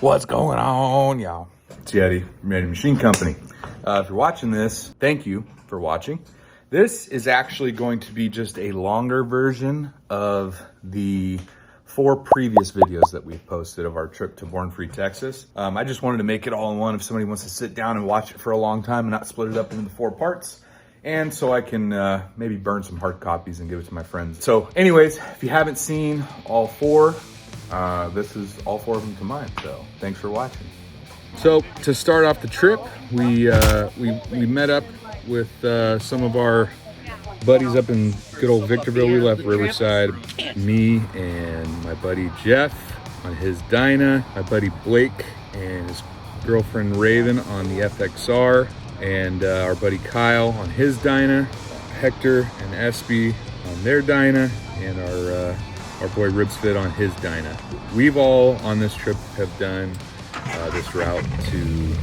What's going on, y'all? It's Yeti from Yeti Machine Company. If you're watching this, thank you for watching. This is actually going to be just a longer version of the 4 previous videos that we've posted of our trip to Born Free, Texas. I just wanted to make it all in one if somebody wants to sit down and watch it for a long time and not split it up into the 4 parts. And so I can maybe burn some hard copies and give it to my friends. So anyways, if you haven't seen all 4, this is all 4 of them combined, so thanks for watching. So to start off the trip, we met up with some of our buddies up in good old Victorville. We left Riverside, me and my buddy Jeff on his Dyna, my buddy Blake and his girlfriend Raven on the FXR, and our buddy Kyle on his Dyna, Hector and Espy on their Dyna, and our boy Ribsfit on his Dyna. We've all on this trip have done this route to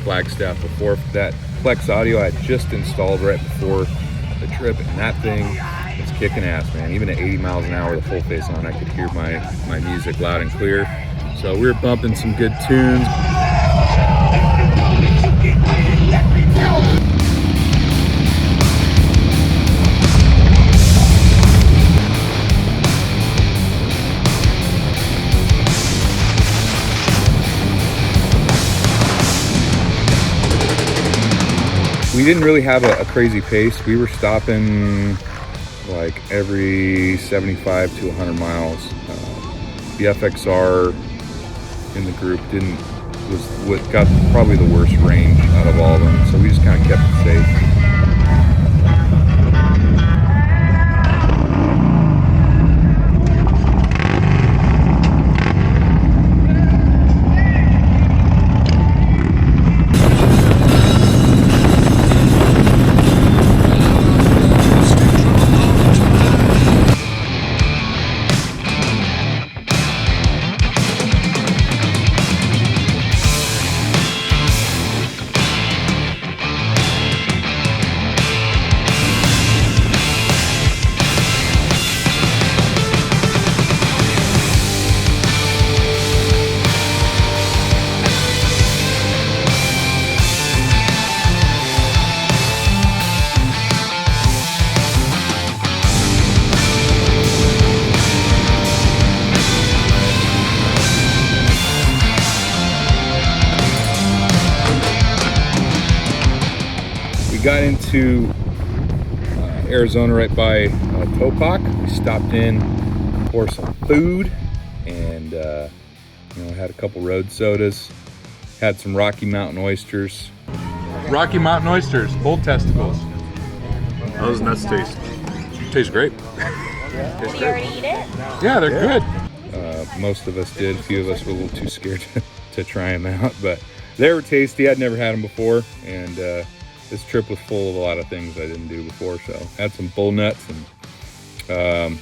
Flagstaff before. That Plex audio I just installed right before the trip, and that thing is kicking ass, man. Even at 80 miles an hour, the full face on, I could hear my music loud and clear. So we were bumping some good tunes. We didn't really have a crazy pace. We were stopping like every 75 to 100 miles. The FXR in the group was what got probably the worst range out of all of them. So we just kind of kept it safe. Got into Arizona right by Topak. We stopped in for some food and had a couple road sodas, had some Rocky Mountain oysters. Rocky Mountain oysters, bull testicles. How does nuts taste? Tastes great. Did you already eat it? Yeah, they're good. Most of us did. A few of us were a little too scared to try them out, but they were tasty. I'd never had them before, and this trip was full of a lot of things I didn't do before, so had some bull nuts, and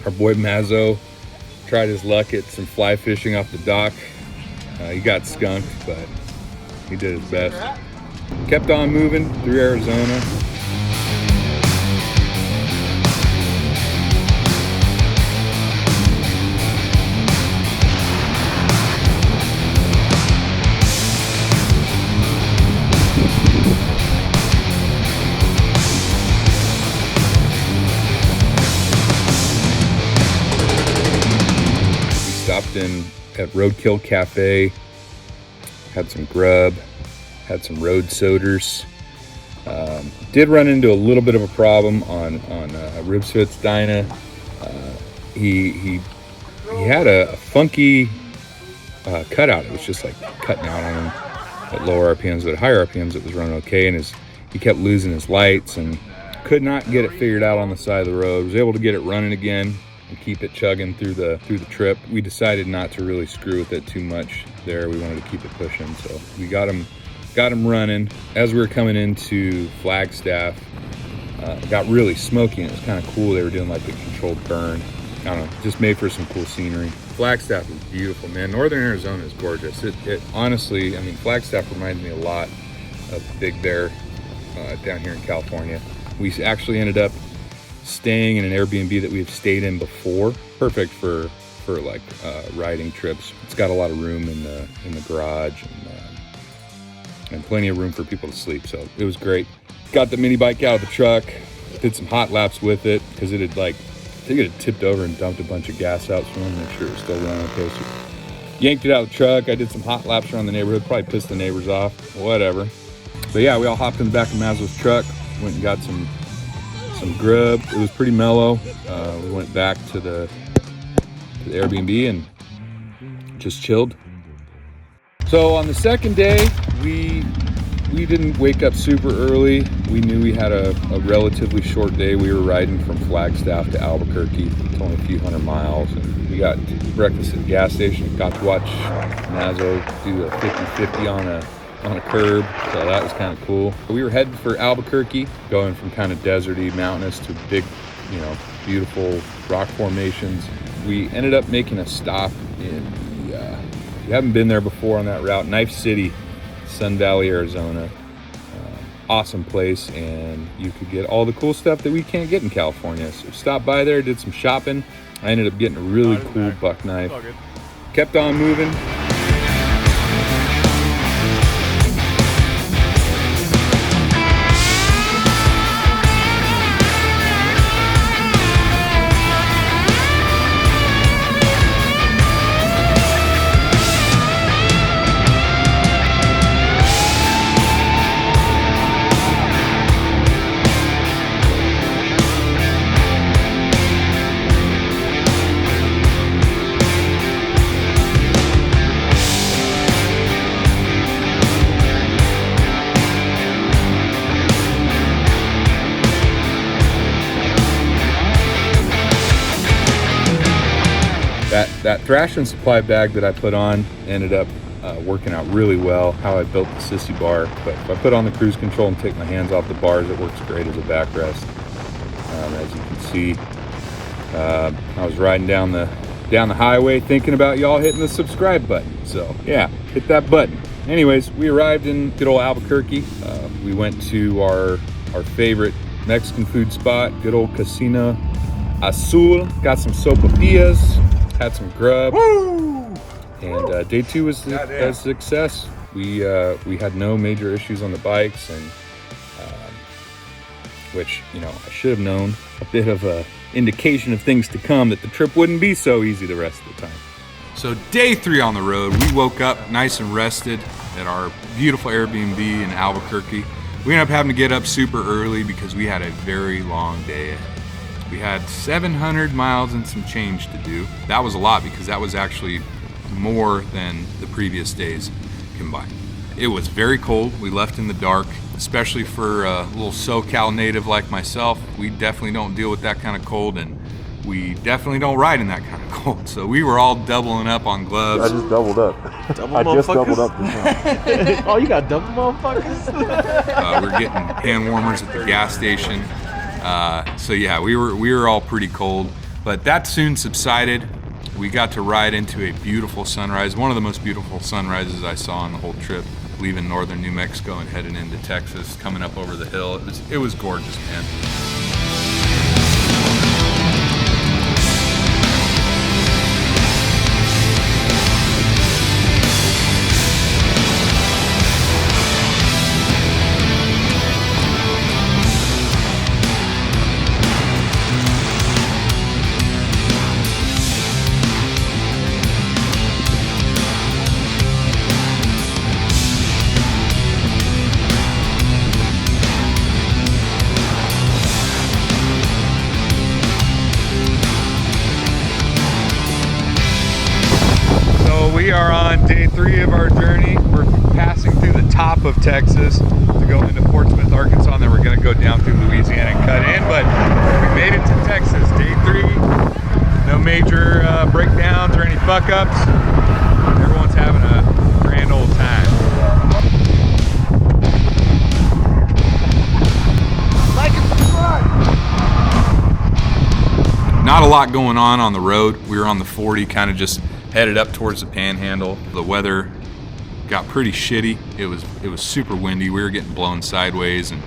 our boy Mazzo tried his luck at some fly fishing off the dock. He got skunked, but he did his best. Kept on moving through Arizona. Stopped in at Roadkill Cafe, had some grub, had some road sodas. Did run into a little bit of a problem on Ribsfit's Dyna. He had a funky cutout. It was just like cutting out on him at lower RPMs, but at higher RPMs it was running okay, and he kept losing his lights and could not get it figured out on the side of the road. Was able to get it running again and keep it chugging through the trip. We decided not to really screw with it too much there. We wanted to keep it pushing, so we got him running. As we were coming into Flagstaff, it got really smoky, and it was kind of cool. They were doing like a controlled burn. I don't know, just made for some cool scenery. Flagstaff is beautiful, man. Northern Arizona is gorgeous. It honestly, I mean, Flagstaff reminds me a lot of Big Bear down here in California. We actually ended up staying in an Airbnb that we've stayed in before. Perfect for for like riding trips. It's got a lot of room in the garage and plenty of room for people to sleep. So it was great. Got the mini bike out of the truck, did some hot laps with it because it had like, I think it had tipped over and dumped a bunch of gas out so I wanted to make sure it was still running okay. So yanked it out of the truck. I did some hot laps around the neighborhood, probably pissed the neighbors off, whatever. But yeah, we all hopped in the back of Mazzo's truck, went and got some grub. It was pretty mellow. We went back to the Airbnb and just chilled. So on the second day, we didn't wake up super early. We knew we had a relatively short day. We were riding from Flagstaff to Albuquerque. It's only a few hundred miles. And we got breakfast at the gas station. Got to watch Mazzo do a 50-50 on a curb. So that was kind of cool. We were heading for Albuquerque, going from kind of deserty, mountainous to big, beautiful rock formations. We ended up making a stop in if you haven't been there before on that route, Knife City, Sun Valley, Arizona. Awesome place, and you could get all the cool stuff that we can't get in California. So stopped by there, did some shopping. I ended up getting a really cool buck knife. Kept on moving. That thrash and supply bag that I put on ended up working out really well, how I built the sissy bar. But if I put on the cruise control and take my hands off the bars, it works great as a backrest. As you can see, I was riding down the highway thinking about y'all hitting the subscribe button. So yeah, hit that button. Anyways, we arrived in good old Albuquerque. We went to our favorite Mexican food spot, good old Casino Azul. Got some sopapillas. Had some grub. Woo! And day 2 was a success. We had no major issues on the bikes, and which I should have known, a bit of a indication of things to come, that the trip wouldn't be so easy the rest of the time. So day 3 on the road, we woke up nice and rested at our beautiful Airbnb in Albuquerque. We ended up having to get up super early because we had a very long day. We had 700 miles and some change to do. That was a lot because that was actually more than the previous days combined. It was very cold. We left in the dark, especially for a little SoCal native like myself. We definitely don't deal with that kind of cold, and we definitely don't ride in that kind of cold. So we were all doubling up on gloves. I just doubled up. Doubled up this time. Oh, you got double motherfuckers? We're getting hand warmers at the gas station. So yeah, we were all pretty cold, but that soon subsided. We got to ride into a beautiful sunrise, one of the most beautiful sunrises I saw on the whole trip, leaving northern New Mexico and heading into Texas, coming up over the hill. It was gorgeous, man. We are on day 3 of our journey. We're passing through the top of Texas to go into Portsmouth, Arkansas, and then we're going to go down through Louisiana and cut in. But we made it to Texas, day 3. No major breakdowns or any fuck-ups. Everyone's having a grand old time. Like and subscribe. Not a lot going on the road. We were on the 40, kind of just headed up towards the Panhandle. The weather got pretty shitty. It was super windy. We were getting blown sideways and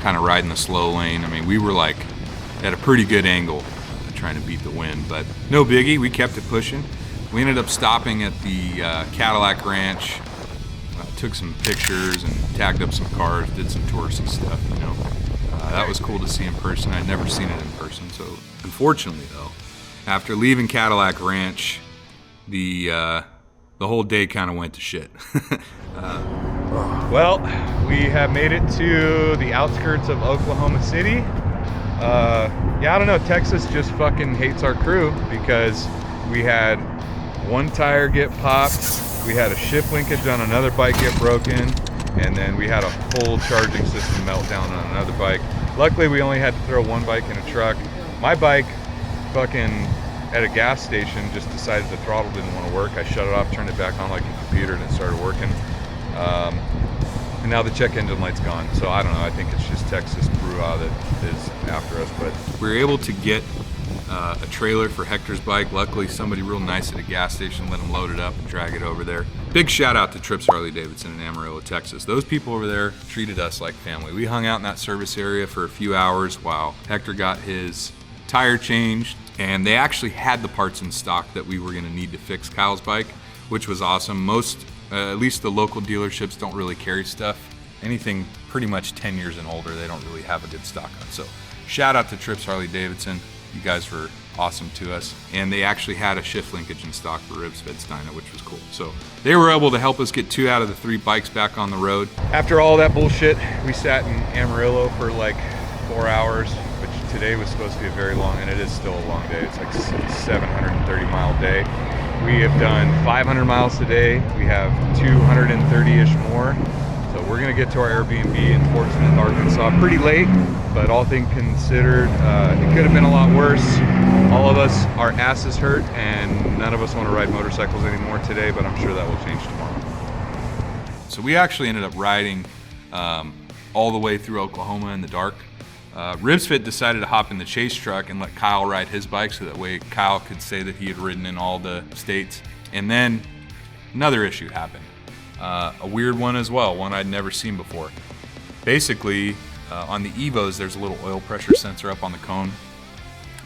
kind of riding the slow lane. I mean, we were like at a pretty good angle trying to beat the wind, but no biggie, we kept it pushing. We ended up stopping at the Cadillac Ranch, took some pictures and tagged up some cars, did some touristy stuff, you know. That was cool to see in person. I'd never seen it in person, so unfortunately though, after leaving Cadillac Ranch, the whole day kind of went to shit. Well, we have made it to the outskirts of Oklahoma City. Yeah, I don't know, Texas just fucking hates our crew because we had one tire get popped, we had a shift linkage on another bike get broken, and then we had a full charging system meltdown on another bike. Luckily, we only had to throw one bike in a truck. My bike, fucking at a gas station, just decided the throttle didn't want to work. I shut it off, turned it back on like a computer, and it started working. And now the check engine light's gone. So I don't know, I think it's just Texas Brua that is after us. But we were able to get a trailer for Hector's bike. Luckily, somebody real nice at a gas station let him load it up and drag it over there. Big shout out to Trips Harley Davidson in Amarillo, Texas. Those people over there treated us like family. We hung out in that service area for a few hours while Hector got his tire changed, and they actually had the parts in stock that we were gonna need to fix Kyle's bike, which was awesome. Most, at least the local dealerships, don't really carry stuff. Anything pretty much 10 years and older, they don't really have a good stock on. So shout out to Trips Harley Davidson. You guys were awesome to us. And they actually had a shift linkage in stock for Ribs Fit Steiner, which was cool. So they were able to help us get 2 out of the 3 bikes back on the road. After all that bullshit, we sat in Amarillo for like 4 hours, which today was supposed to be a very long, and it is still a long day. It's like a 730-mile day. We have done 500 miles today. We have 230-ish more. So we're gonna get to our Airbnb in Fort Smith, Arkansas pretty late, but all things considered, it could have been a lot worse. All of us, our asses hurt, and none of us want to ride motorcycles anymore today, but I'm sure that will change tomorrow. So we actually ended up riding all the way through Oklahoma in the dark. Ribsfit decided to hop in the chase truck and let Kyle ride his bike so that way Kyle could say that he had ridden in all the states. And then another issue happened. A weird one as well, one I'd never seen before. Basically, on the Evos, there's a little oil pressure sensor up on the cone.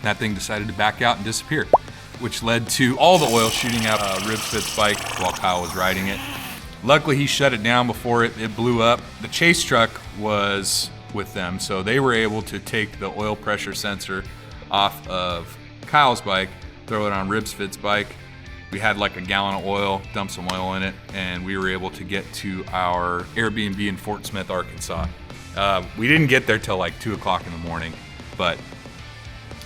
That thing decided to back out and disappear, which led to all the oil shooting out Ribsfit's bike while Kyle was riding it. Luckily, he shut it down before it blew up. The chase truck was with them, so they were able to take the oil pressure sensor off of Kyle's bike, throw it on Ribsfit's bike. We had like a gallon of oil, dumped some oil in it, and we were able to get to our Airbnb in Fort Smith, Arkansas. We didn't get there till like 2 o'clock in the morning, but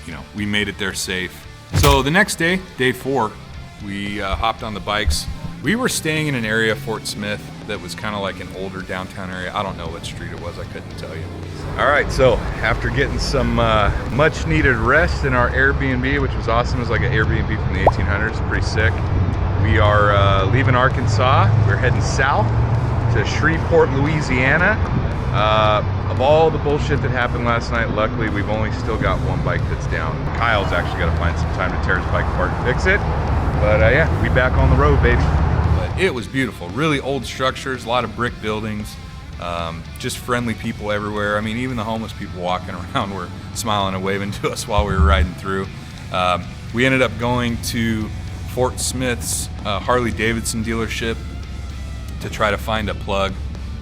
you know, we made it there safe. So the next day, day 4, we hopped on the bikes. We were staying in an area of Fort Smith that was kind of like an older downtown area. I don't know what street it was, I couldn't tell you. All right, so after getting some much needed rest in our Airbnb, which was awesome, it was like an Airbnb from the 1800s, pretty sick. We are leaving Arkansas. We're heading south to Shreveport, Louisiana. Of all the bullshit that happened last night, luckily we've only still got one bike that's down. Kyle's actually got to find some time to tear his bike apart and fix it. But yeah, we back on the road, baby. But it was beautiful. Really old structures, a lot of brick buildings, just friendly people everywhere. I mean, even the homeless people walking around were smiling and waving to us while we were riding through. We ended up going to Fort Smith's Harley Davidson dealership to try to find a plug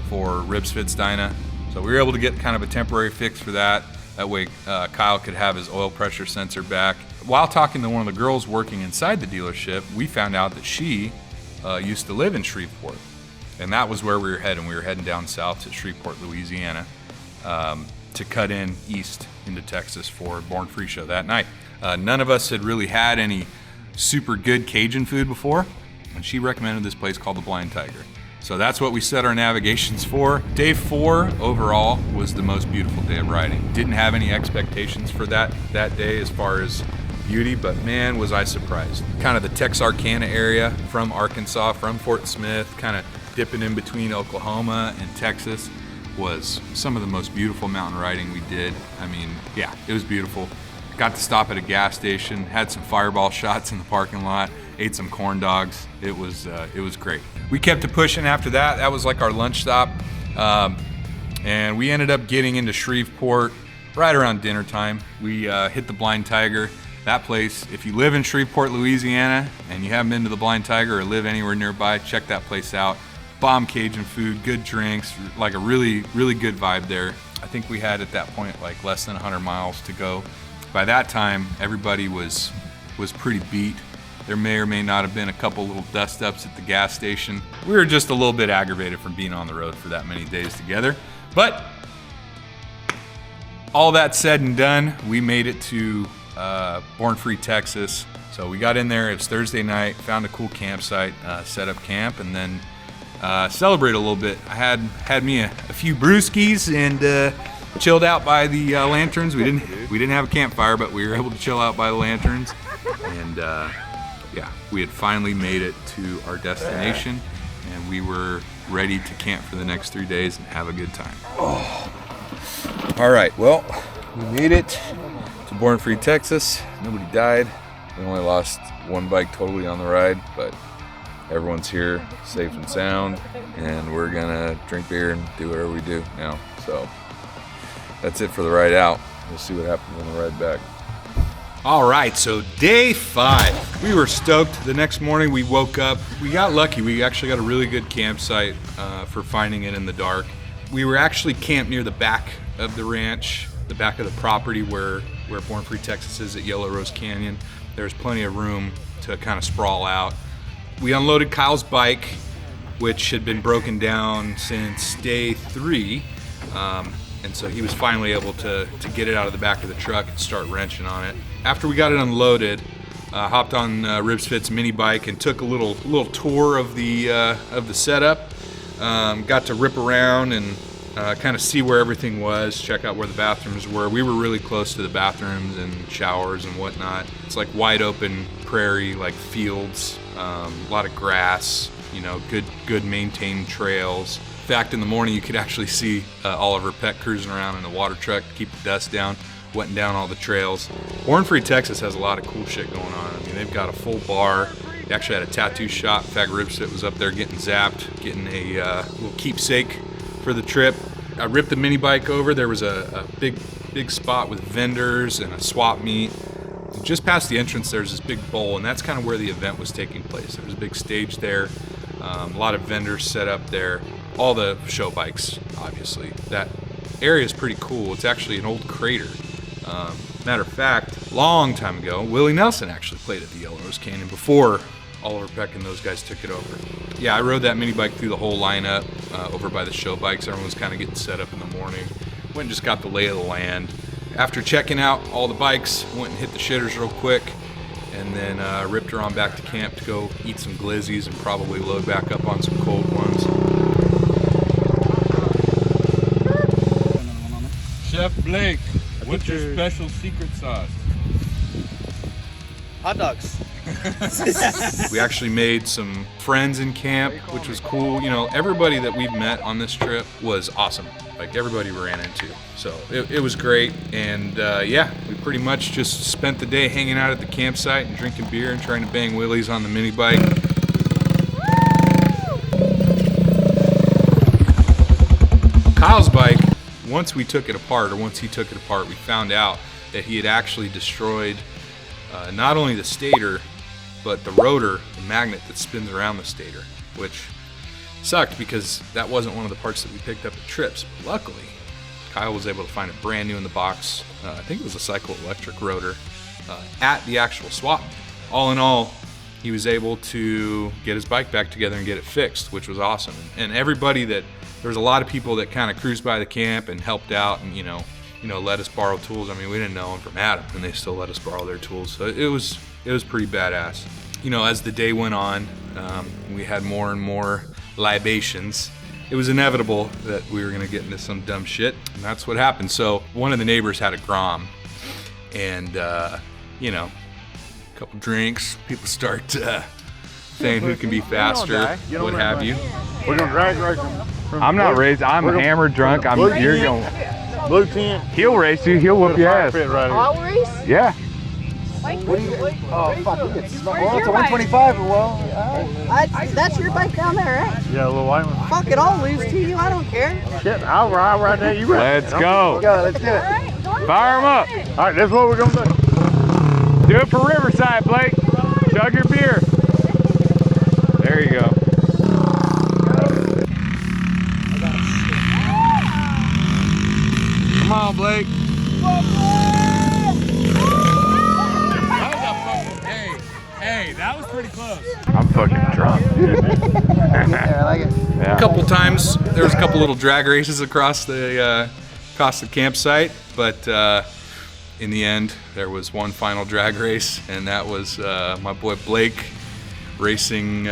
for Ribsfit Steiner. So we were able to get kind of a temporary fix for that. That way Kyle could have his oil pressure sensor back. While talking to one of the girls working inside the dealership, we found out that she used to live in Shreveport. And that was where we were heading. We were heading down south to Shreveport, Louisiana, to cut in east into Texas for Born Free Show that night. None of us had really had any super good Cajun food before, and she recommended this place called the Blind Tiger. So that's what we set our navigations for. Day 4 overall was the most beautiful day of riding. Didn't have any expectations for that day as far as beauty, but man, was I surprised. Kind of the Texarkana area from Arkansas, from Fort Smith, kind of dipping in between Oklahoma and Texas, was some of the most beautiful mountain riding we did. I mean, yeah, it was beautiful. Got to stop at a gas station, had some fireball shots in the parking lot, ate some corn dogs. It was great. We kept it pushing after that. That was like our lunch stop. And we ended up getting into Shreveport right around dinner time. We hit the Blind Tiger, That place, if you live in Shreveport, Louisiana, and you haven't been to the Blind Tiger or live anywhere nearby, check that place out. Bomb Cajun food, good drinks, like a really, really good vibe there. I think we had at that point like less than 100 miles to go. By that time, everybody was pretty beat. There may or may not have been a couple little dust ups at the gas station. We were just a little bit aggravated from being on the road for that many days together. But all that said and done, we made it to Born Free, Texas. So we got in there, it was Thursday night, found a cool campsite, set up camp, and then celebrate a little bit. I had me a few brewskis and chilled out by the lanterns. We didn't have a campfire, but we were able to chill out by the lanterns. And yeah, we had finally made it to our destination, and we were ready to camp for the next 3 days and have a good time. Oh. All right, well, we made it to Born Free, Texas. Nobody died. We only lost one bike totally on the ride, but everyone's here, safe and sound, and we're gonna drink beer and do whatever we do now. So that's it for the ride out. We'll see what happens on the ride back. All right, so day 5. We were stoked. The next morning we woke up. We got lucky. We actually got a really good campsite for finding it in the dark. We were actually camped near the back of the ranch, the back of the property where Born Free, Texas is at Yellow Rose Canyon. There's plenty of room to kind of sprawl out. We unloaded Kyle's bike, which had been broken down since day 3. And so he was finally able to get it out of the back of the truck and start wrenching on it. After we got it unloaded, hopped on Ribsfit's mini bike and took a little tour of the setup. Got to rip around and kind of see where everything was, check out where the bathrooms were. We were really close to the bathrooms and showers and whatnot. It's like wide open prairie, like fields, a lot of grass, you know, good maintained trails. In fact, in the morning you could actually see Oliver Peck cruising around in a water truck to keep the dust down, wetting down all the trails. Born Free, Texas has a lot of cool shit going on. I mean, they've got a full bar. They actually had a tattoo shop. In fact, Ribsit was up there getting zapped, getting a little keepsake for the trip. I ripped the mini bike over. There was a big spot with vendors and a swap meet. Just past the entrance, there's this big bowl, and that's kind of where the event was taking place. There was a big stage there, a lot of vendors set up there. All the show bikes, obviously. That area is pretty cool. It's actually an old crater. Matter of fact, long time ago, Willie Nelson actually played at the Yellow Rose Canyon before Oliver Peck and those guys took it over. Yeah, I rode that mini bike through the whole lineup over by the show bikes. Everyone was kind of getting set up in the morning. Went and just got the lay of the land. After checking out all the bikes, went and hit the shitters real quick, and then ripped her on back to camp to go eat some glizzies and probably load back up on some cold ones. Chef Blake, what's your special secret sauce? Hot dogs. We actually made some friends in camp, which was cool. You know, everybody that we've met on this trip was awesome. Like, everybody we ran into. So it was great. And yeah, we pretty much just spent the day hanging out at the campsite and drinking beer and trying to bang wheelies on the mini bike. Kyle's bike, once he took it apart, we found out that he had actually destroyed not only the stator, but the rotor, the magnet that spins around the stator, which sucked because that wasn't one of the parts that we picked up at trips. But luckily, Kyle was able to find it brand new in the box. I think it was a cycle electric rotor at the actual swap. All in all, he was able to get his bike back together and get it fixed, which was awesome. And everybody there was a lot of people that kind of cruised by the camp and helped out and, you know, let us borrow tools. I mean, we didn't know them from Adam, and they still let us borrow their tools. So it was pretty badass. You know, as the day went on, we had more and more libations. It was inevitable that we were gonna get into some dumb shit, and that's what happened. So one of the neighbors had a Grom, and you know, a couple drinks, people start saying who can be faster, what have you. We're gonna drag race from I'm not racing. I'm hammered drunk. You're going. Blue tent. He'll race you. He'll whoop your ass. Right I'll race? Yeah. Oh, fuck, we get smoked. Where's Well, it's a your bike? 125, well. That's your bike down there, right? Yeah, a little white one. Fuck it, I'll lose to you. I don't care. Shit, I'll ride right there. You ride. Let's go. Go, let's do it. Alright, Fire him up. All right, that's what we're gonna do. Do it for Riverside, Blake. Chug your beer. There you go. Come on, Blake. Hey, that was pretty close. I'm fucking drunk, dude. Yeah, I like it. A couple times, there was a couple little drag races across the campsite, but in the end, there was one final drag race, and that was my boy Blake racing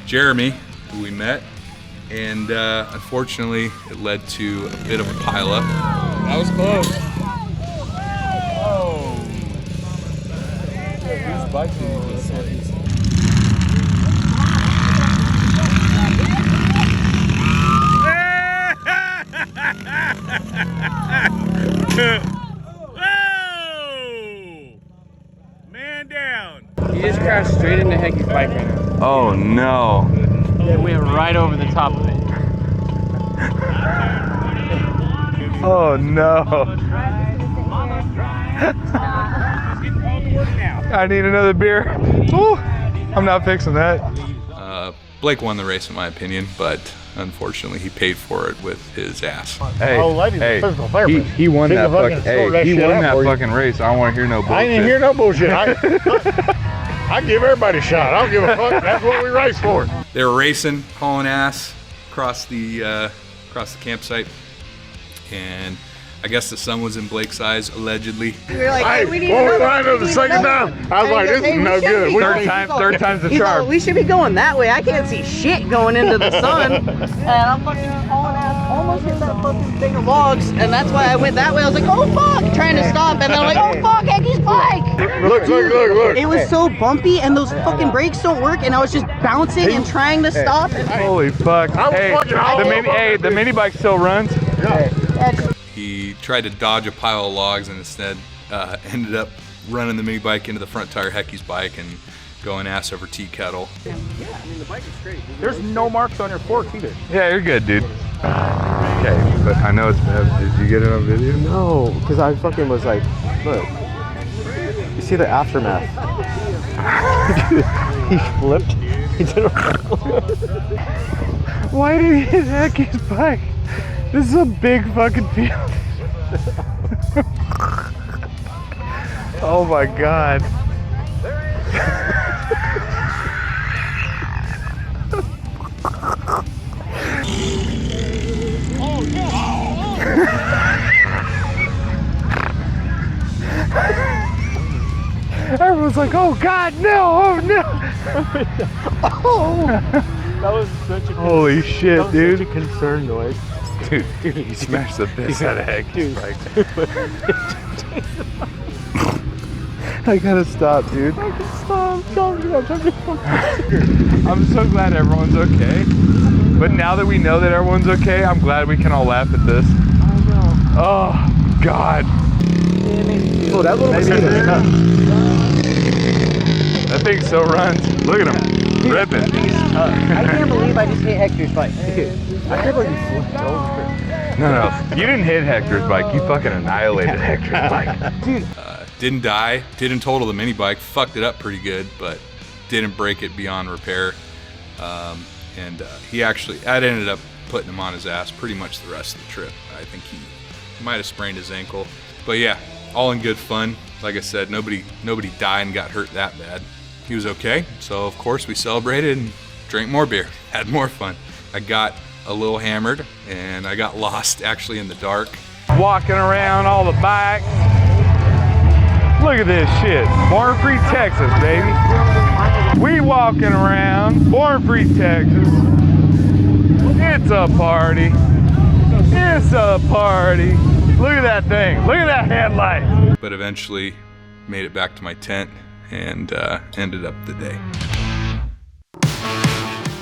Jeremy, who we met, and unfortunately, it led to a bit of a pileup. That was close. Oh. Who's biking? Man down. He just crashed straight into Hecky's bike right now. Oh no. It went right over the top of it. Oh no. I need another beer. Ooh, I'm not fixing that. Blake won the race in my opinion, but unfortunately he paid for it with his ass. Hey, he won that fucking. Hey, he won that fucking race. I don't want to hear no bullshit. I ain't hear no bullshit. I give everybody a shot. I don't give a fuck. That's what we race for. They were racing, hauling ass across the campsite, and I guess the sun was in Blake's eyes, allegedly. We were like, Hey, hey, we need when we another. lined up the second time, I was like, this is no good. Third time's the He's charm. like, we should be going that way. I can't see shit going into the sun. And I'm fucking hauling ass, almost hit that fucking thing of logs, and that's why I went that way. I was like, oh fuck, trying to stop, and then I'm like, oh fuck, Hecky's bike. Look. It was so bumpy, and those fucking brakes don't work, and I was just bouncing and trying to stop. And Holy fuck. Hey, the mini bike still runs. He tried to dodge a pile of logs and instead ended up running the mini bike into the front tire of Hecky's bike and going ass over tea kettle. There's no marks on your forks either. Yeah, you're good, dude. Okay, but I know it's bad. Did you get it on video? No, because I fucking was like, look, you see the aftermath. He flipped. He did a Why did he hit Hecky's bike? This is a big fucking field. Oh my god. Everyone's like, oh god, no, oh no. Oh. That was such a Holy shit, dude. Such a concern noise. Dude, he smashed the piss out of Hecky's bike. I gotta stop, dude. I'm so glad everyone's okay. But now that we know that everyone's okay, I'm glad we can all laugh at this. I know. Oh, God. Oh, that little mosquito's tough. That thing still runs. Look at him. Ripping. I can't believe I just hit Hector's bike. Dude, I can't believe you flipped over. No. You didn't hit Hector's bike. You fucking annihilated Hector's bike. Dude. Didn't die, didn't total the mini bike, fucked it up pretty good, but didn't break it beyond repair. He actually, that ended up putting him on his ass pretty much the rest of the trip. I think he might have sprained his ankle. But yeah, all in good fun. Like I said, nobody died and got hurt that bad. He was okay, so of course we celebrated and drank more beer, had more fun. I got a little hammered and I got lost actually in the dark. Walking around all the bikes. Look at this shit. Born Free Texas, baby. We walking around. Born Free Texas. It's a party. It's a party. Look at that thing. Look at that headlight. But eventually made it back to my tent and ended up the day.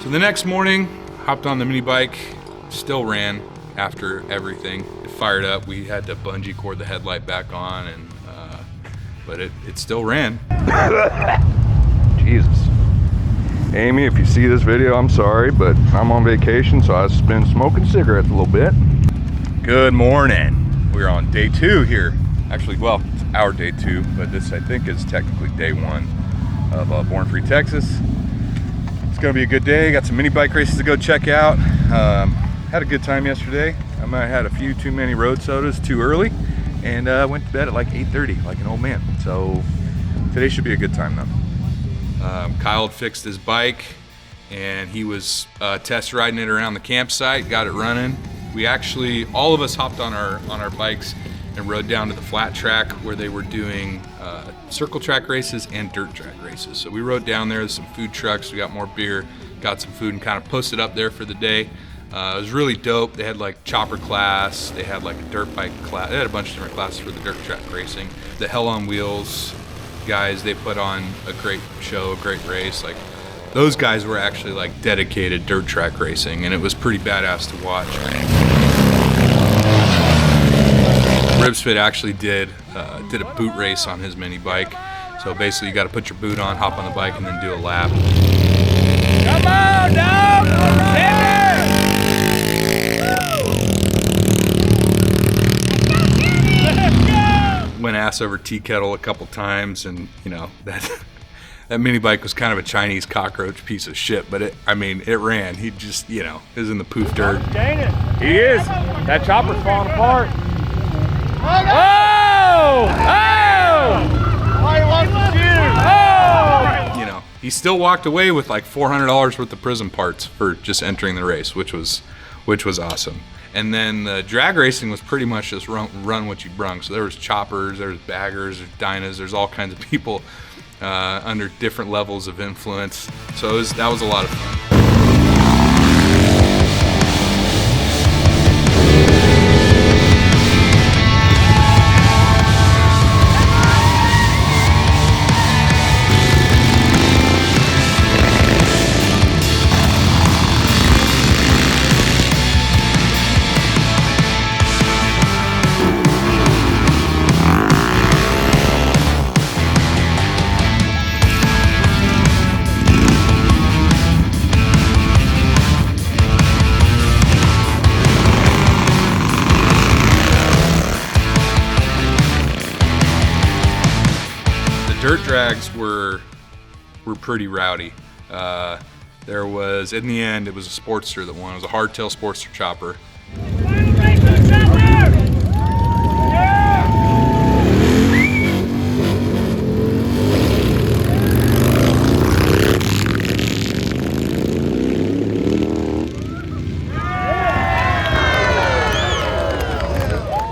So the next morning, hopped on the mini bike, still ran after everything. It fired up. We had to bungee cord the headlight back on, and but it still ran. Jesus. Amy, if you see this video, I'm sorry, but I'm on vacation, so I've been smoking cigarettes a little bit. Good morning. We're on day 2 here Actually, well, it's our day 2, but this I think is technically day 1 of Born Free Texas. It's gonna be a good day. Got some mini bike races to go check out. Had a good time yesterday. I might have had a few too many road sodas too early, and went to bed at like 8:30 like an old man. So today should be a good time though. Kyle had fixed his bike and he was test riding it around the campsite, got it running. We actually, all of us hopped on our bikes and rode down to the flat track where they were doing circle track races and dirt track races. So we rode down there, there's some food trucks, we got more beer, got some food and kind of posted up there for the day. It was really dope. They had like chopper class, they had like a dirt bike class, they had a bunch of different classes for the dirt track racing. The Hell on Wheels guys, they put on a great show, a great race. Like those guys were actually like dedicated dirt track racing, and it was pretty badass to watch. Ribsfit actually did a boot race on his mini bike. So basically you got to put your boot on, hop on the bike, and then do a lap. Come on, dog! Went ass over tea kettle a couple times, and you know that mini bike was kind of a Chinese cockroach piece of shit, but it ran. He just, you know, is in the poof dirt. Dang it. He is. That chopper's falling apart. Oh! Oh! You know, he still walked away with like $400 worth of prism parts for just entering the race, which was awesome. And then the drag racing was pretty much just run what you brung. So there was choppers, there was baggers, there's dynas, there's all kinds of people under different levels of influence. So that was a lot of fun. Dirt drags were pretty rowdy. There was, in the end, it was a Sportster that won. It was a hardtail Sportster chopper.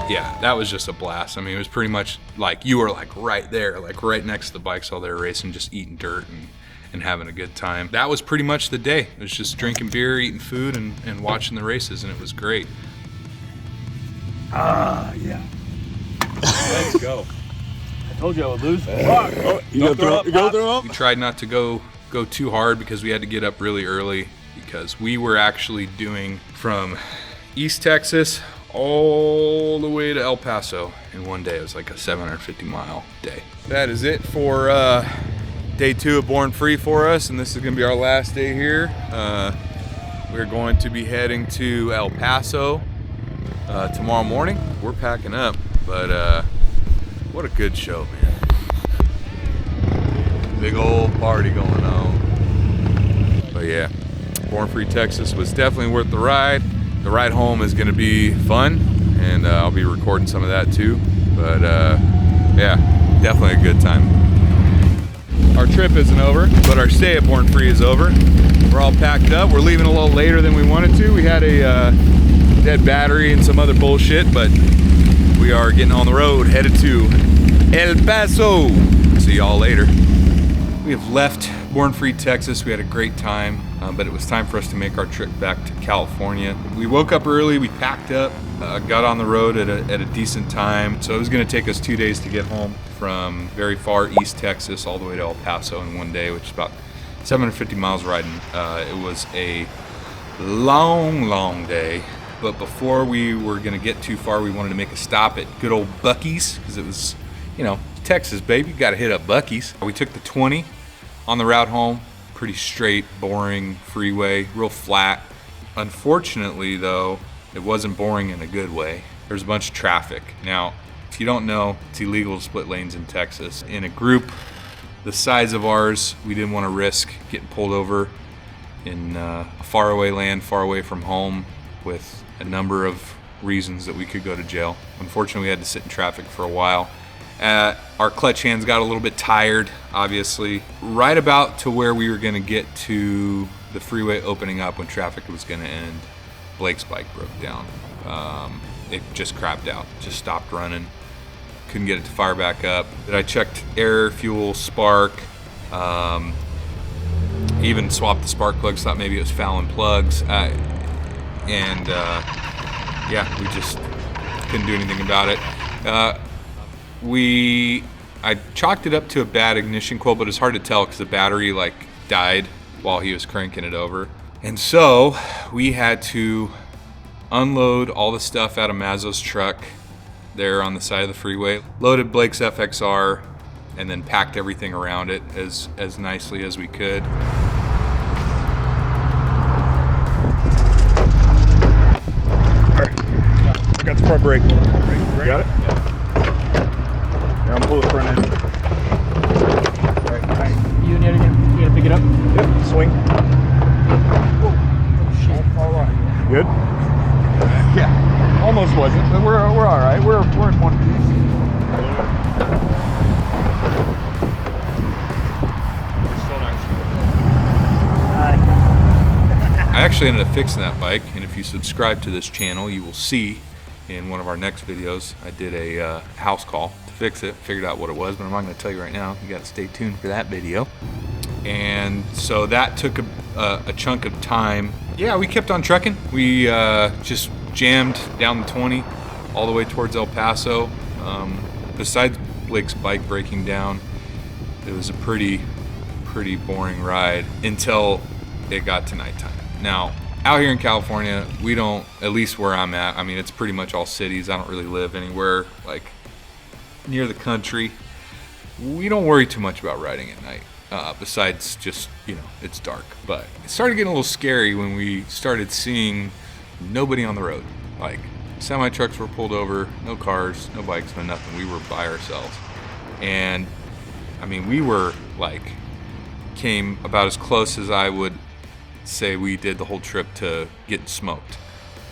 Yeah, that was just a blast. I mean, it was pretty much like you were like right there, like right next to the bikes while they were racing, just eating dirt and having a good time. That was pretty much the day. It was just drinking beer, eating food, and watching the races, and it was great. Yeah. Let's go. I told you I would lose. You gonna throw up? We tried not to go too hard because we had to get up really early, because we were actually doing from East Texas all the way to El Paso in one day. It was like a 750-mile day. That is it for day 2 of Born Free for us, and this is gonna be our last day here. We're going to be heading to El Paso tomorrow morning. We're packing up, but what a good show, man. Big old party going on. But yeah, Born Free Texas was definitely worth the ride. The ride home is going to be fun, and I'll be recording some of that too. But yeah, definitely a good time. Our trip isn't over, but our stay at Born Free is over. We're all packed up. We're leaving a little later than we wanted to. We had a dead battery and some other bullshit, but we are getting on the road, headed to El Paso. See y'all later. We have left Born Free Texas. We had a great time, but it was time for us to make our trip back to California. We woke up early, we packed up, got on the road at a decent time. So it was gonna take us 2 days to get home from very far East Texas all the way to El Paso in one day, which is about 750 miles riding. It was a long day, but before we were gonna get too far, we wanted to make a stop at good old Buc-ee's, because it was, you know, Texas, baby, you gotta hit up Buc-ee's. We took the 20 on the route home. Pretty straight, boring freeway, real flat. Unfortunately though, it wasn't boring in a good way. There's a bunch of traffic. Now, If you don't know, it's illegal to split lanes in Texas. In a group the size of ours, we didn't want to risk getting pulled over in a faraway land, far away from home, with a number of reasons that we could go to jail. Unfortunately, we had to sit in traffic for a while. Our clutch hands got a little bit tired, obviously. Right about to where we were gonna get to the freeway opening up when traffic was gonna end, Blake's bike broke down. It just crapped out, just stopped running. Couldn't get it to fire back up. But I checked air, fuel, spark, even swapped the spark plugs, thought maybe it was fouling plugs. Yeah, we just couldn't do anything about it. I chalked it up to a bad ignition coil, but it's hard to tell because the battery like died while he was cranking it over. And so we had to unload all the stuff out of Mazzo's truck there on the side of the freeway, loaded Blake's FXR, and then packed everything around it as nicely as we could. I got the front brake. Got it? Yeah. I'm gonna pull the front end. All right. You gotta pick it up. Yep, swing. Oh shit. All right. Good? Yeah, almost wasn't, but we're all right. We're in one piece. I actually ended up fixing that bike, and if you subscribe to this channel, you will see in one of our next videos, I did a house call to fix it, figured out what it was, but I'm not going to tell you right now. You got to stay tuned for that video. And so that took a chunk of time. Yeah, we kept on trucking. We just jammed down the 20 all the way towards El Paso. Besides Blake's bike breaking down, it was a pretty boring ride until it got to nighttime. Now, out here in California, we don't, at least where I'm at, I mean, it's pretty much all cities. I don't really live anywhere like near the country. We don't worry too much about riding at night. Besides just, you know, it's dark. But it started getting a little scary when we started seeing nobody on the road. Like, semi-trucks were pulled over, no cars, no bikes, no nothing. We were by ourselves. And, I mean, we were, like, came about as close as I would say we did the whole trip to getting smoked.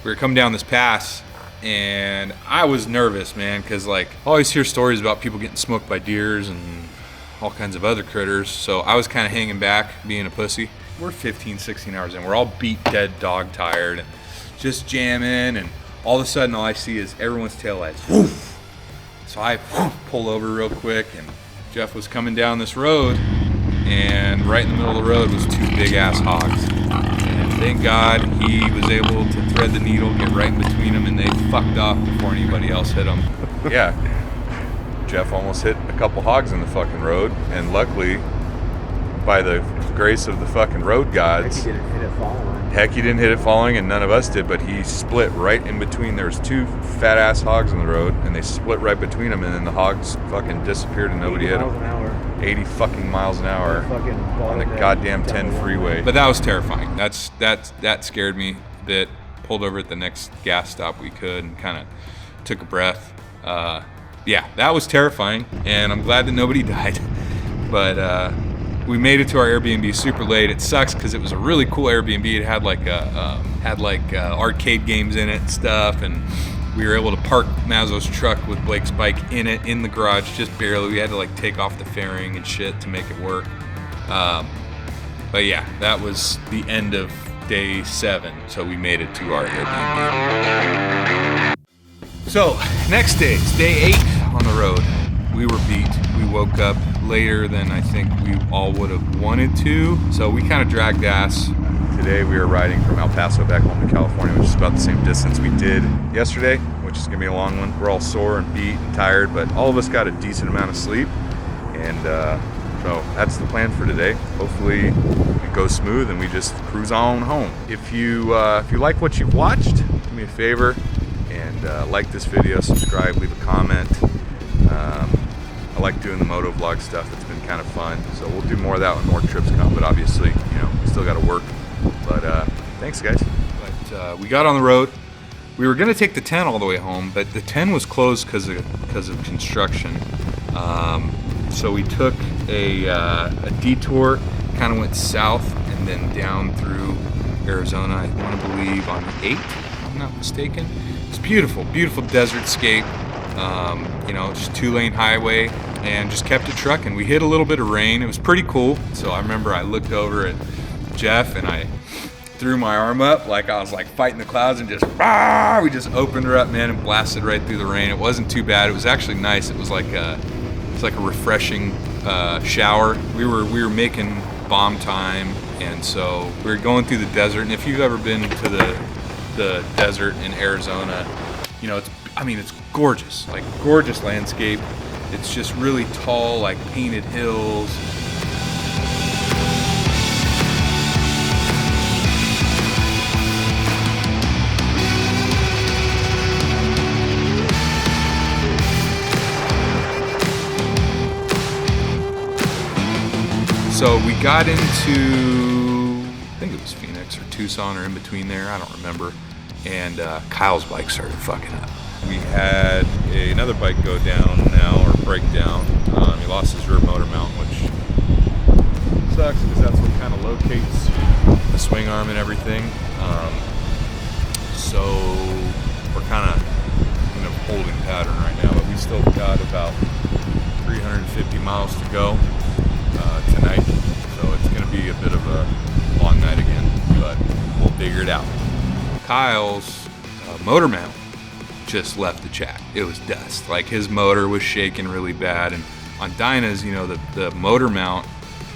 We were coming down this pass, and I was nervous, man, because, like, I always hear stories about people getting smoked by deers and all kinds of other critters, so I was kind of hanging back, being a pussy. We're 15, 16 hours in. We're all beat dead, dog tired, and just jamming, and all of a sudden all I see is everyone's taillights. Woof! So I pull over real quick, and Jeff was coming down this road, and right in the middle of the road was two big-ass hogs. And thank God he was able to thread the needle, get right in between them, and they fucked off before anybody else hit them. Yeah. Jeff almost hit a couple hogs in the fucking road, and luckily, by the grace of the fucking road gods, heck, he didn't hit it falling, and none of us did, but he split right in between. There was two fat ass hogs on the road, and they split right between them, and then the hogs fucking disappeared and nobody hit them. 80 fucking miles an hour on the goddamn 10 freeway. But that was terrifying. That scared me a bit. Pulled over at the next gas stop we could and kind of took a breath. Yeah, that was terrifying, and I'm glad that nobody died. But we made it to our Airbnb super late. It sucks because it was a really cool Airbnb. It had like arcade games in it and stuff, and we were able to park Mazzo's truck with Blake's bike in it in the garage, just barely. We had to like take off the fairing and shit to make it work. But yeah, that was the end of day 7, so we made it to our Airbnb. So, next day, it's day 8 on the road. We were beat. We woke up later than I think we all would have wanted to, so we kind of dragged ass. Today we are riding from El Paso back home to California, which is about the same distance we did yesterday, which is gonna be a long one. We're all sore and beat and tired, but all of us got a decent amount of sleep, and so that's the plan for today. Hopefully it goes smooth and we just cruise on home. If you like what you've watched, do me a favor and like this video, subscribe, leave a comment. I like doing the moto vlog stuff. It's been kind of fun. So we'll do more of that when more trips come, but obviously, you know, we still got to work. But thanks, guys. But we got on the road. We were gonna take the 10 all the way home, but the 10 was closed because of construction. So we took a detour, kind of went south and then down through Arizona. I want to believe on 8, if I'm not mistaken. It's beautiful, beautiful desert scape. You know, just 2-lane highway, and just kept it trucking. We hit a little bit of rain. It was pretty cool. So I remember I looked over at Jeff and I threw my arm up like I was like fighting the clouds, and just we just opened her up, man, and blasted right through the rain. It wasn't too bad. It was actually nice. It was like a refreshing shower. We were making bomb time, and so we were going through the desert. And if you've ever been to the desert in Arizona, you know, it's gorgeous, like gorgeous landscape. It's just really tall, like painted hills. So we got into, I think it was Phoenix or Tucson or in between there, I don't remember. And Kyle's bike started fucking up. We had another bike go down now, or break down. He lost his rear motor mount, which sucks because that's what kind of locates the swing arm and everything. So we're kind of in a holding pattern right now, but we still got about 350 miles to go tonight. So it's going to be a bit of a long night again, but we'll figure it out. Kyle's motor mount just left the chat. It was dust. Like his motor was shaking really bad. And on Dyna's, you know, the motor mount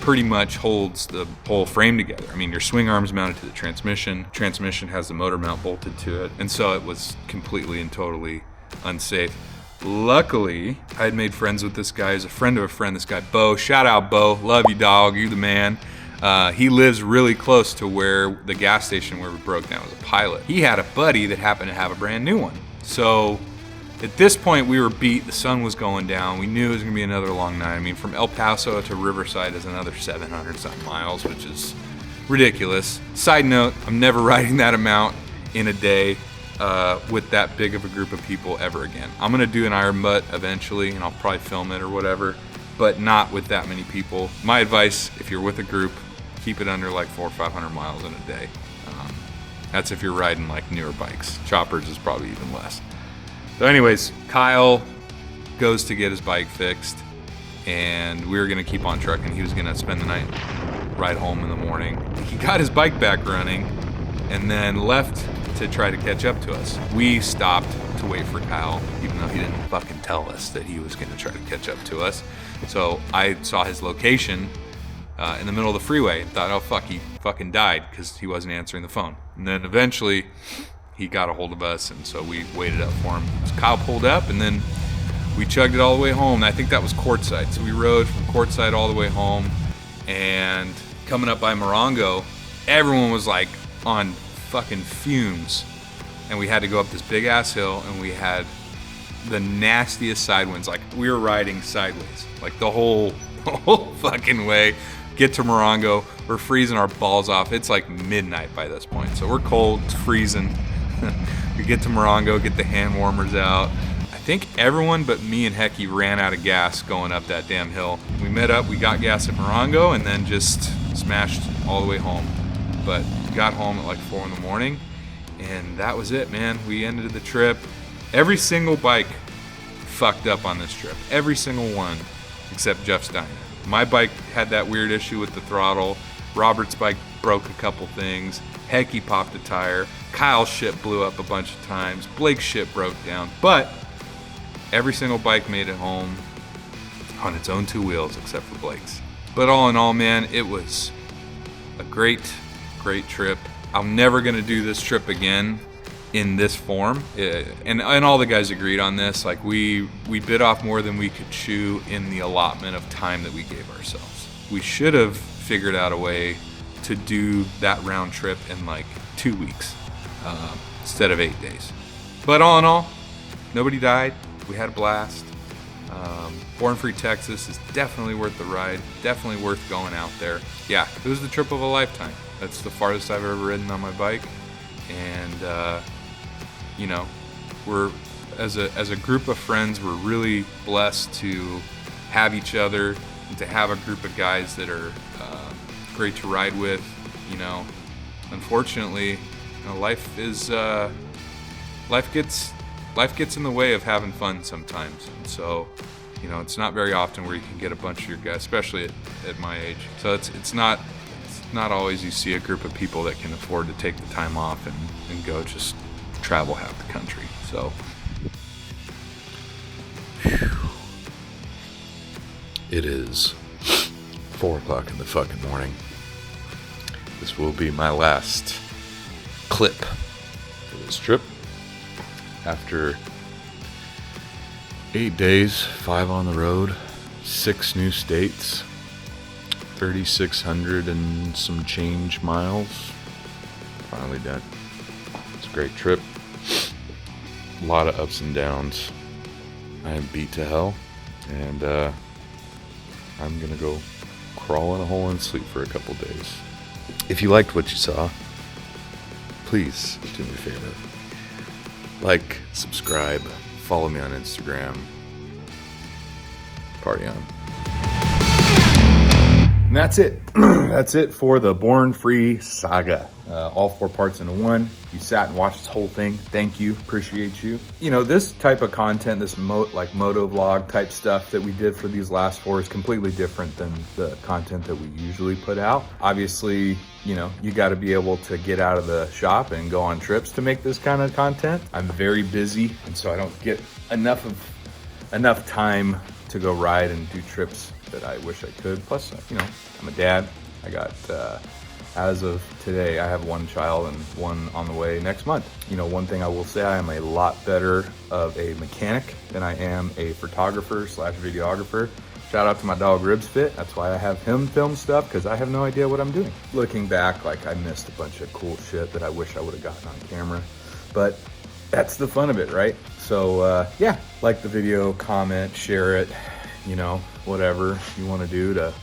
pretty much holds the whole frame together. I mean, your swing arm's mounted to the transmission. Transmission has the motor mount bolted to it. And so it was completely and totally unsafe. Luckily, I had made friends with this guy. He's a friend of a friend, this guy, Bo. Shout out, Bo. Love you, dog. You the man. He lives really close to where the gas station where we broke down was a Pilot. He had a buddy that happened to have a brand new one. So at this point we were beat. The sun was going down. We knew it was gonna be another long night. I mean, from El Paso to Riverside is another 700 something miles, which is ridiculous. Side note, I'm never riding that amount in a day with that big of a group of people ever again. I'm gonna do an Iron Butt eventually, and I'll probably film it or whatever, but not with that many people. My advice, if you're with a group, keep it under like 400 or 500 miles in a day. That's if you're riding like newer bikes. Choppers is probably even less. So anyways, Kyle goes to get his bike fixed, and we were gonna keep on trucking. He was gonna spend the night, ride home in the morning. He got his bike back running and then left to try to catch up to us. We stopped to wait for Kyle, even though he didn't fucking tell us that he was gonna try to catch up to us. So I saw his location in the middle of the freeway and thought, oh fuck, he fucking died because he wasn't answering the phone. And then eventually he got a hold of us, and so we waited up for him. So Kyle pulled up, and then we chugged it all the way home. And I think that was Quartzsite. So we rode from Quartzsite all the way home, and coming up by Morongo, everyone was like on fucking fumes. And we had to go up this big ass hill, and we had the nastiest side winds. Like we were riding sideways, like the whole fucking way. Get to Morongo, we're freezing our balls off. It's like midnight by this point, so we're cold, it's freezing. We get to Morongo, get the hand warmers out. I think everyone but me and Hecky ran out of gas going up that damn hill. We met up, we got gas at Morongo, and then just smashed all the way home. But we got home at like 4 in the morning, and that was it, man. We ended the trip. Every single bike fucked up on this trip. Every single one, except Jeff's Dyna. My bike had that weird issue with the throttle. Robert's bike broke a couple things. Hecky popped a tire. Kyle's shit blew up a bunch of times. Blake's shit broke down. But every single bike made it home on its own 2 wheels, except for Blake's. But all in all, man, it was a great trip. I'm never gonna do this trip again in this form, and all the guys agreed on this. Like we bit off more than we could chew in the allotment of time that we gave ourselves. We should have figured out a way to do that round trip in like 2 weeks instead of 8 days. But all in all, nobody died. We had a blast. Born Free Texas is definitely worth the ride, definitely worth going out there. Yeah, it was the trip of a lifetime. That's the farthest I've ever ridden on my bike, and you know, we're as a group of friends, we're really blessed to have each other and to have a group of guys that are great to ride with. You know, unfortunately, you know, life gets in the way of having fun sometimes, and so, you know, it's not very often where you can get a bunch of your guys, especially at my age. So it's not always you see a group of people that can afford to take the time off and go just travel half the country. So it is 4 o'clock in the fucking morning. This will be my last clip for this trip. After 8 days, 5 on the road, 6 new states, 3,600 and some change miles. Finally done. It's a great trip. A lot of ups and downs. I am beat to hell, and I'm gonna go crawl in a hole and sleep for a couple days. If you liked what you saw, please do me a favor. Like, subscribe, follow me on Instagram. Party on. And that's it. That's it for the Born Free saga. All 4 parts into one. You sat and watched this whole thing. Thank you. Appreciate you. You know, this type of content, this like moto vlog type stuff that we did for these last 4 is completely different than the content that we usually put out. Obviously, you know, you got to be able to get out of the shop and go on trips to make this kind of content. I'm very busy, and so I don't get enough time to go ride and do trips that I wish I could. Plus, you know, I'm a dad. I got, as of today, I have 1 child and 1 on the way next month. You know, one thing I will say, I am a lot better of a mechanic than I am a photographer / videographer. Shout out to my dog Ribsfit. That's why I have him film stuff, because I have no idea what I'm doing. Looking back, like, I missed a bunch of cool shit that I wish I would have gotten on camera, but that's the fun of it, right? So yeah, like the video, comment, share it, you know, whatever you want to do to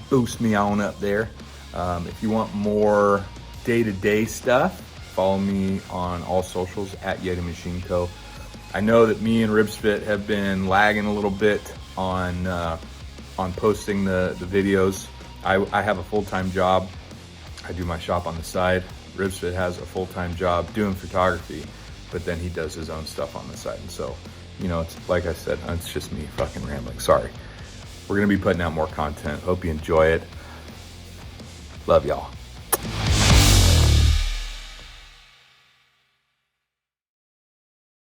boost me on up there. If you want more day-to-day stuff, follow me on all socials at Yeti Machine Co. I know that me and Ribsfit have been lagging a little bit on posting the videos. I have a full-time job. I do my shop on the side. Ribsfit has a full-time job doing photography, but then he does his own stuff on the side. And so, you know, it's like I said, it's just me fucking rambling. Sorry. We're gonna be putting out more content. Hope you enjoy it. Love y'all.